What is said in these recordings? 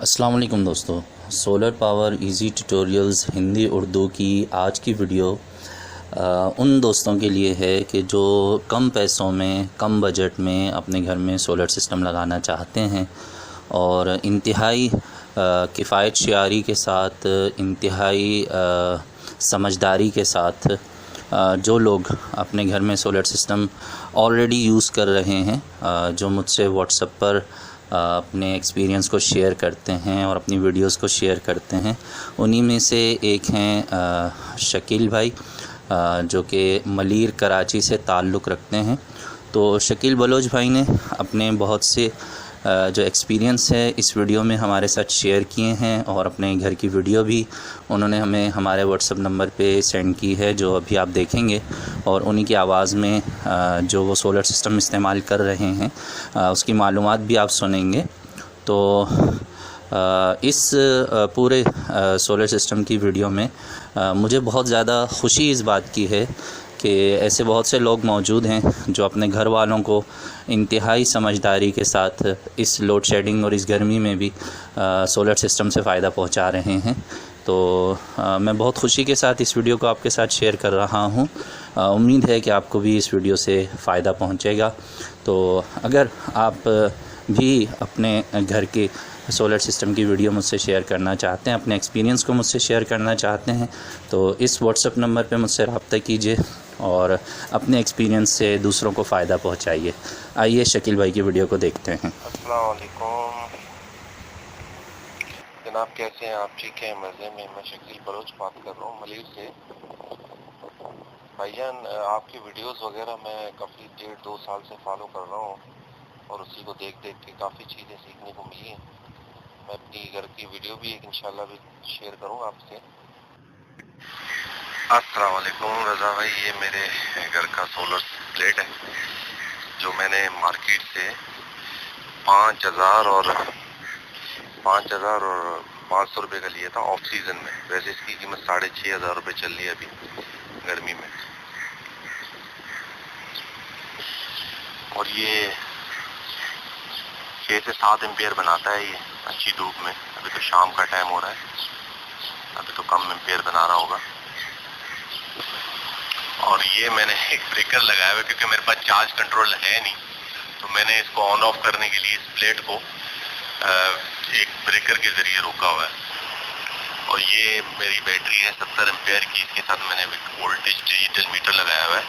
अस्सलाम वालेकुम दोस्तों, solar power easy tutorials Hindi Urdu की आज की वीडियो उन दोस्तों के लिए है कि जो कम पैसों में कम बजट में अपने घर में सोलर सिस्टम लगाना चाहते हैं और इंतहाई किफ़ायत शारी के साथ, इंतहाई समझदारी के साथ जो लोग अपने घर में सोलर सिस्टम ऑलरेडी यूज़ कर रहे हैं, जो मुझसे व्हाट्सएप पर अपने एक्सपीरियंस को शेयर करते हैं और अपनी वीडियोस को शेयर करते हैं, उन्हीं में से एक हैं शकील भाई, जो कि मलीर कराची से ताल्लुक़ रखते हैं। तो शकील बलोच भाई ने अपने बहुत से जो एक्सपीरियंस है इस वीडियो में हमारे साथ शेयर किए हैं और अपने घर की वीडियो भी उन्होंने हमें हमारे व्हाट्सएप नंबर पे सेंड की है, जो अभी आप देखेंगे। और उन्हीं की आवाज़ में जो वो सोलर सिस्टम इस्तेमाल कर रहे हैं उसकी मालूमात भी आप सुनेंगे। तो इस पूरे सोलर सिस्टम की वीडियो में मुझे बहुत ज़्यादा खुशी इस बात की है कि ऐसे बहुत से लोग मौजूद हैं जो अपने घर वालों को इंतहाई समझदारी के साथ इस लोड शेडिंग और इस गर्मी में भी सोलर सिस्टम से फ़ायदा पहुंचा रहे हैं। तो मैं बहुत खुशी के साथ इस वीडियो को आपके साथ शेयर कर रहा हूं। उम्मीद है कि आपको भी इस वीडियो से फ़ायदा पहुंचेगा। तो अगर आप भी अपने घर के सोलर सिस्टम की वीडियो मुझसे शेयर करना चाहते हैं, अपने एक्सपीरियंस को मुझसे शेयर करना चाहते हैं, तो इस व्हाट्सएप नंबर पे मुझसे रब्ता कीजिए और अपने एक्सपीरियंस से दूसरों को फ़ायदा पहुंचाइए। आइए शकील भाई की वीडियो को देखते हैं। अस्सलाम वालेकुम जनाब, कैसे हैं आप? ठीक हैं? मज़े में? मैं शकील बलोच बात कर रहा हूँ मलीर से। भाईजान, आपकी वीडियोस वगैरह मैं काफ़ी 1.5-2 साल से फॉलो कर रहा हूँ और उसी को देख देख के काफ़ी चीज़ें सीखने को मिली हैं। मैं अपनी घर की वीडियो भी एक इंशाल्लाह भी शेयर करूँगा आपसे। अस्सलाम वालेकुम रज़ा भाई, ये मेरे घर का सोलर प्लेट है जो मैंने मार्केट से 5,000 और 5,500 रुपये का लिया था ऑफ सीज़न में। वैसे इसकी कीमत 6,500 रुपये चल रही है अभी गर्मी में। और ये 6 से 7 एम्पियर बनाता है ये अच्छी धूप में। अभी तो शाम का टाइम हो रहा है, अभी तो कम एम्पियर बना रहा होगा। और ये मैंने एक ब्रेकर लगाया हुआ है क्योंकि मेरे पास चार्ज कंट्रोल है नहीं, तो मैंने इसको ऑन ऑफ करने के लिए इस प्लेट को एक ब्रेकर के ज़रिए रोका हुआ है। और ये मेरी बैटरी है 70 एम्पियर की। इसके साथ मैंने वोल्टेज डिजिटल मीटर लगाया हुआ है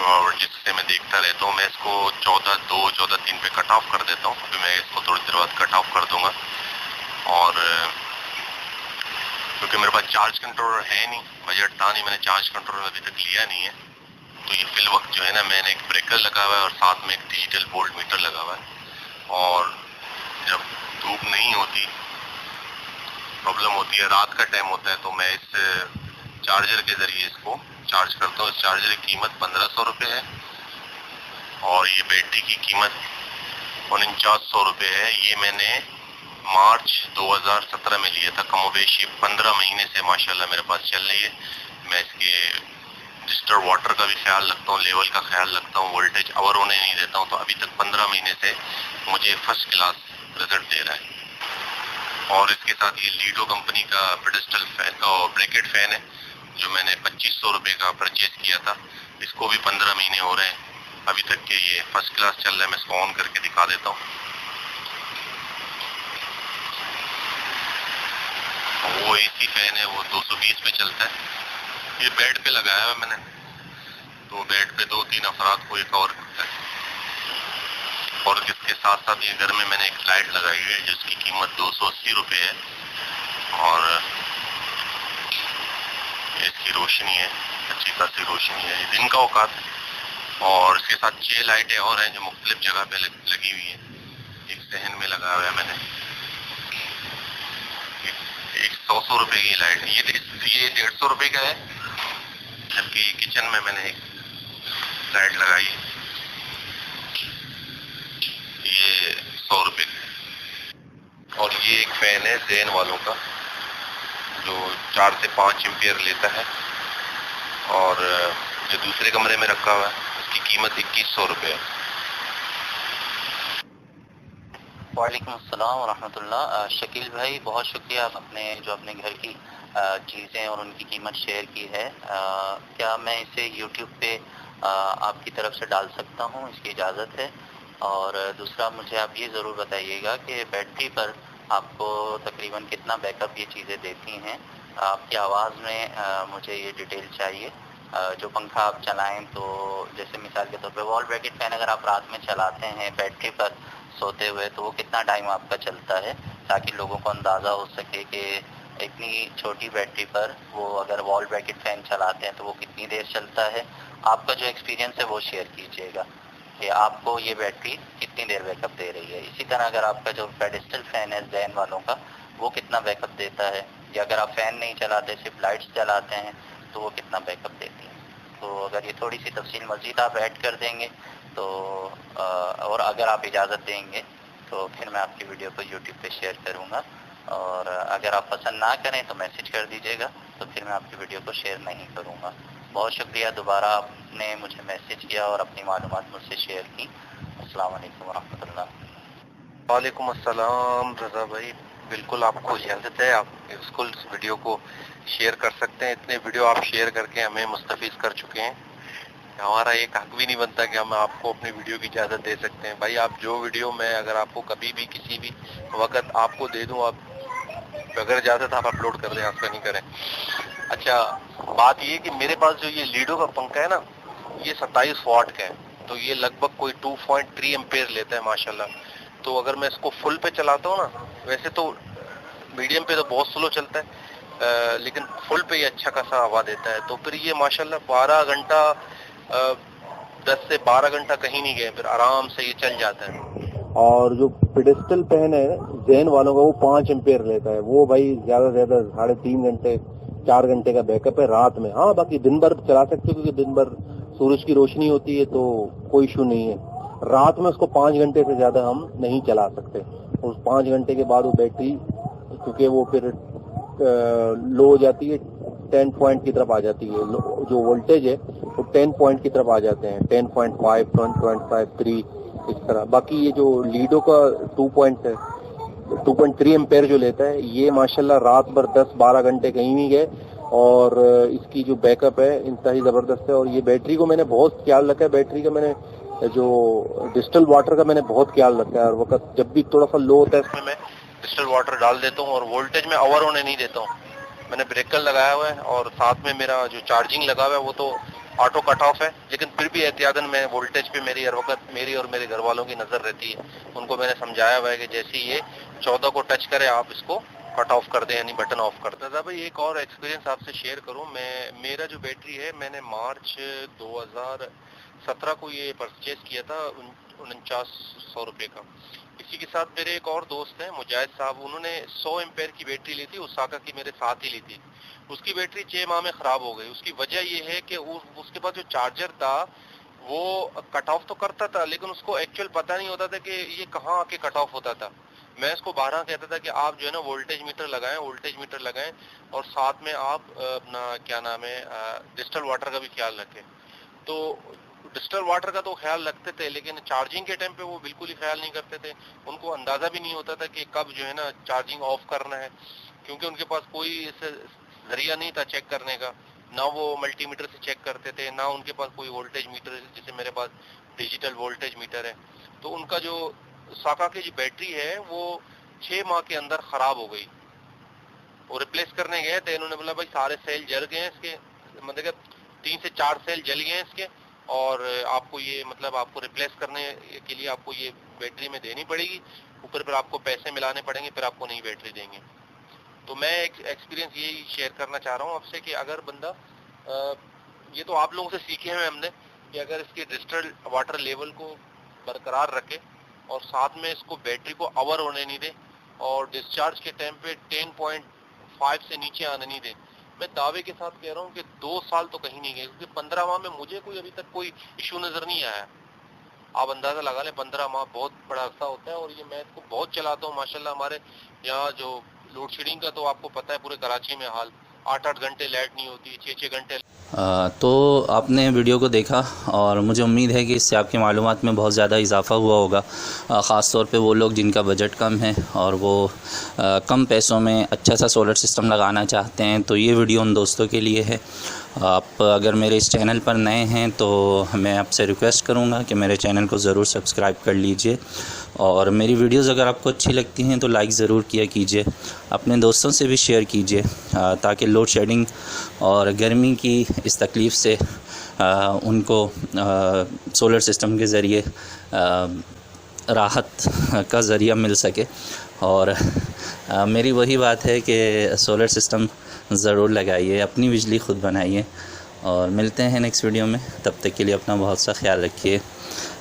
और जिससे मैं देखता रहता हूँ। मैं इसको 14.2 14.3 पे कट ऑफ कर देता हूँ। अभी मैं इसको थोड़ी देर बाद कट ऑफ कर दूंगा। और क्योंकि मेरे पास चार्ज कंट्रोलर है नहीं, बजट था नहीं, मैंने चार्ज कंट्रोलर अभी तक लिया नहीं है, तो ये फिल वक्त जो है ना, मैंने एक ब्रेकर लगा हुआ है और साथ में एक डिजिटल वोल्ट मीटर लगा हुआ है। और जब धूप नहीं होती, प्रॉब्लम होती है, रात का टाइम होता है, तो मैं इस चार्जर के ज़रिए इसको चार्ज करता हूँ। इस चार्जर की कीमत 1,500 रुपये है और ये बैटरी की कीमत 4900 रुपये है। ये मैंने मार्च 2017 में लिया था। कमोबेश ये 15 महीने से माशाल्लाह मेरे पास चल रही है। मैं इसके डिस्टर्ब वाटर का भी ख्याल रखता हूँ, लेवल का ख्याल रखता हूँ, वोल्टेज ओवर होने नहीं देता हूँ। तो अभी तक 15 महीने से मुझे फर्स्ट क्लास रिजल्ट दे रहा है। और इसके साथ ये लीडो कंपनी का पेडेस्टल फैन और ब्रैकेट फैन है जो मैंने 2500 रुपये का परचेज किया था। इसको भी 15 महीने हो रहे हैं, अभी तक के ये फर्स्ट क्लास चल रहा है। मैं इसको ऑन करके दिखा देता हूँ। वो एसी फैन है, वो 220 पे चलता है। ये बेड पे लगाया है मैंने, तो बेड पे 2-3 अफराद को ये कवर करता है। और इसके साथ साथ ये घर में मैंने एक लाइट लगाई है जिसकी कीमत 280 रुपये है और इसकी रोशनी है, अच्छी खासी रोशनी है, दिन का औकात है। और इसके साथ 6 लाइटें और हैं जो मुख्तलिफ जगह पे लगी हुई है। एक सहन में लगाया हुआ है मैंने, एक 100 रुपये की लाइट है। ये 150 रुपये का है, जबकि किचन में मैंने एक लाइट लगाई है, ये 100 रुपये का। और ये एक फैन है जैन वालों का जो 4 से 5 एम्पियर लेता है और जो दूसरे कमरे में रखा हुआ है उसकी कीमत 2100 रुपये है। वालेकुम अस्सलाम व रहमतुल्लाह। शकील भाई, बहुत शुक्रिया आपने जो अपने घर की चीज़ें और उनकी कीमत शेयर की है। क्या मैं इसे यूट्यूब पे आपकी तरफ से डाल सकता हूँ? इसकी इजाज़त है? और दूसरा, मुझे आप ये ज़रूर बताइएगा कि बैटरी पर आपको तकरीबन कितना बैकअप ये चीज़ें देती हैं। आपकी आवाज़ में मुझे ये डिटेल चाहिए। जो पंखा आप चलाएं तो जैसे मिसाल के तौर पे वॉल ब्रैकेट फ़ैन अगर आप रात में चलाते हैं बैटरी पर सोते हुए, तो वो कितना टाइम आपका चलता है, ताकि लोगों को अंदाज़ा हो सके कि इतनी छोटी बैटरी पर वो अगर वॉल ब्रैकेट फ़ैन चलाते हैं तो वो कितनी देर चलता है। आपका जो एक्सपीरियंस है वो शेयर कीजिएगा कि आपको ये बैटरी कितनी देर बैकअप दे रही है। इसी तरह अगर आपका जो पेडेस्टल फ़ैन है जैन वालों का, वो कितना बैकअप देता है, या अगर आप फ़ैन नहीं चलाते सिर्फ लाइट्स चलाते हैं तो वो कितना बैकअप देती है। तो अगर ये थोड़ी सी तफसील मज़ीद आप ऐड कर देंगे तो और अगर आप इजाज़त देंगे तो फिर मैं आपकी वीडियो को यूट्यूब पे शेयर करूँगा। और अगर आप पसंद ना करें तो मैसेज कर दीजिएगा, तो फिर मैं आपकी वीडियो को शेयर नहीं करूँगा। बहुत शुक्रिया, दोबारा आपने मुझे मैसेज किया और अपनी मालूमात मुझसे शेयर की। अस्सलाम वालेकुम वरहमतुल्लाह। वालेकुम अस्सलाम रज़ा भाई, बिल्कुल आपको इजाज़त है, आप बिल्कुल इस वीडियो को शेयर कर सकते हैं। इतने वीडियो आप शेयर करके हमें मुस्तफ़ीज़ कर चुके हैं, हमारा एक हक भी नहीं बनता कि हम आपको अपनी वीडियो की इजाज़त दे सकते हैं। भाई आप जो वीडियो मैं अगर आपको कभी भी किसी भी वक्त आपको दे दूं, आप अगर इजाज़त आप अपलोड कर दें, आपका नहीं करें। अच्छा, बात ये कि मेरे पास जो ये लीडो का पंखा है ना, ये 27 वॉट का है, तो ये लगभग कोई 2.3 एम्पेयर लेता है माशाल्लाह। तो अगर मैं इसको फुल पे चलाता हूँ ना, वैसे तो मीडियम पे तो बहुत स्लो चलता है, लेकिन फुल पे ये अच्छा खासा हवा देता है। तो फिर ये माशाल्लाह 12 घंटा 10 से 12 घंटा कहीं नहीं गए, फिर आराम से ये चल जाता है। और जो पेडेस्टल फैन है जैन वालों का, वो 5 एम्पेयर लेता है। वो भाई ज्यादा से ज्यादा 3.5 घंटे 4 घंटे का बैकअप है रात में। हाँ, बाकी दिन भर चला सकते हो क्योंकि दिन भर सूरज की रोशनी होती है तो कोई इशू नहीं है। रात में उसको 5 घंटे से ज्यादा हम नहीं चला सकते। उस 5 घंटे के बाद वो बैटरी, क्योंकि वो फिर लो हो जाती है, 10 पॉइंट की तरफ आ जाती है। जो वोल्टेज है वो 10 पॉइंट की तरफ आ जाते हैं, 10.5, 10.5, 3 इस तरह। बाकी ये जो लीडो का 2.3 एम्पेयर जो लेता है, ये माशाल्लाह रात भर 10-12 घंटे कहीं नहीं गए, और इसकी जो बैकअप है इंतहाई जबरदस्त है। और ये बैटरी को मैंने बहुत ख्याल रखा है, बैटरी का मैंने जो डिस्टिल वाटर का मैंने बहुत ख्याल रखा है। और वक्त जब भी थोड़ा सा लो होता है इसमें मैं डिस्टिल वाटर डाल देता हूँ, और वोल्टेज में ओवर होने नहीं देता हूँ। मैंने ब्रेकर लगाया हुआ है और साथ में मेरा जो चार्जिंग लगा हुआ है वो तो ऑटो कट ऑफ है, लेकिन फिर भी एहतियातन मैं वोल्टेज पे मेरी हर वक्त मेरी और मेरे घर वालों की नजर रहती है। उनको मैंने समझाया हुआ है कि जैसे ही ये 14 को टच करे आप इसको कट ऑफ कर दें, यानी बटन ऑफ कर दें। दादा भाई, एक और एक्सपीरियंस आपसे शेयर करूं, मेरा जो बैटरी है मैंने मार्च 2017 को ये परचेज किया था 4900 रुपए का। इसी के साथ मेरे एक और दोस्त हैं मुजाहिद साहब, उन्होंने 100 एम्पेयर की बैटरी ली थी, ओसाका की, मेरे साथ ही ली थी। उसकी बैटरी 6 माह में खराब हो गई। उसकी वजह ये है कि उसके पास जो चार्जर था वो कट ऑफ तो करता था, लेकिन उसको एक्चुअल पता नहीं होता था कि ये कहाँ आके कट ऑफ होता था। मैं इसको 12 कहता था कि आप जो है ना वोल्टेज मीटर लगाएं और साथ में आप अपना क्या नाम है डिस्टिल वाटर का भी ख्याल रखें। तो डिस्टिल वाटर का तो ख्याल रखते थे, लेकिन चार्जिंग के टाइम पे वो बिल्कुल ही ख्याल नहीं करते थे। उनको अंदाजा भी नहीं होता था कि कब जो है ना चार्जिंग ऑफ करना है, क्योंकि उनके पास कोई जरिया नहीं था चेक करने का। ना वो मल्टीमीटर से चेक करते थे, ना उनके पास कोई वोल्टेज मीटर, जैसे मेरे पास डिजिटल वोल्टेज मीटर है। तो उनका जो साका की जो बैटरी है वो 6 माह के अंदर खराब हो गई। वो रिप्लेस करने गए थे, इन्होंने बोला भाई सारे सेल जल गए हैं इसके, मतलब 3 से 4 सेल जल गए हैं इसके, और आपको ये मतलब आपको रिप्लेस करने के लिए आपको ये बैटरी में देनी पड़ेगी, ऊपर फिर आपको पैसे मिलाने पड़ेंगे, फिर आपको नई बैटरी देंगे। तो मैं एक एक्सपीरियंस यही शेयर करना चाह रहा हूँ आपसे कि अगर बंदा ये तो आप लोगों से सीखे हैं हमने कि अगर इसके डिस्टिल वाटर लेवल को बरकरार रखे और साथ में इसको बैटरी को ओवर होने नहीं दे, और डिस्चार्ज के टाइम पे 10.5 से नीचे आने नहीं दे। मैं दावे के साथ कह रहा हूँ कि 2 साल तो कहीं नहीं गए, क्योंकि 15 माह में मुझे कोई अभी तक कोई इशू नजर नहीं आया। आप अंदाजा लगा लें, 15 माह बहुत बड़ा अरसा होता है। और ये मैं इसको बहुत चलाता हूँ माशाल्लाह। हमारे यहाँ जो लोड शेडिंग का तो आपको पता है पूरे कराची में हाल, 8-8 घंटे लाइट नहीं होती, 6-6 घंटे। तो आपने वीडियो को देखा और मुझे उम्मीद है कि इससे आपकी मालूमात में बहुत ज़्यादा इजाफ़ा हुआ होगा, ख़ास तौर पे वो लोग जिनका बजट कम है और वो कम पैसों में अच्छा सा सोलर सिस्टम लगाना चाहते हैं। तो ये वीडियो उन दोस्तों के लिए है। आप अगर मेरे इस चैनल पर नए हैं तो मैं आपसे रिक्वेस्ट करूंगा कि मेरे चैनल को ज़रूर सब्सक्राइब कर लीजिए और मेरी वीडियोस अगर आपको अच्छी लगती हैं तो लाइक ज़रूर किया कीजिए, अपने दोस्तों से भी शेयर कीजिए ताकि लोड शेडिंग और गर्मी की इस तकलीफ़ से उनको सोलर सिस्टम के ज़रिए राहत का ज़रिया मिल सके। और मेरी वही बात है कि सोलर सिस्टम ज़रूर लगाइए, अपनी बिजली ख़ुद बनाइए। और मिलते हैं नेक्स्ट वीडियो में, तब तक के लिए अपना बहुत सा ख्याल रखिए।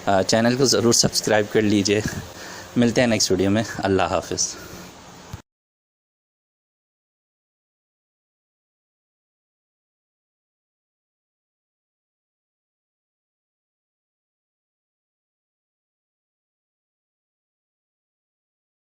चैनल को ज़रूर सब्सक्राइब कर लीजिए। मिलते हैं नेक्स्ट वीडियो में। अल्लाह हाफ़िज़।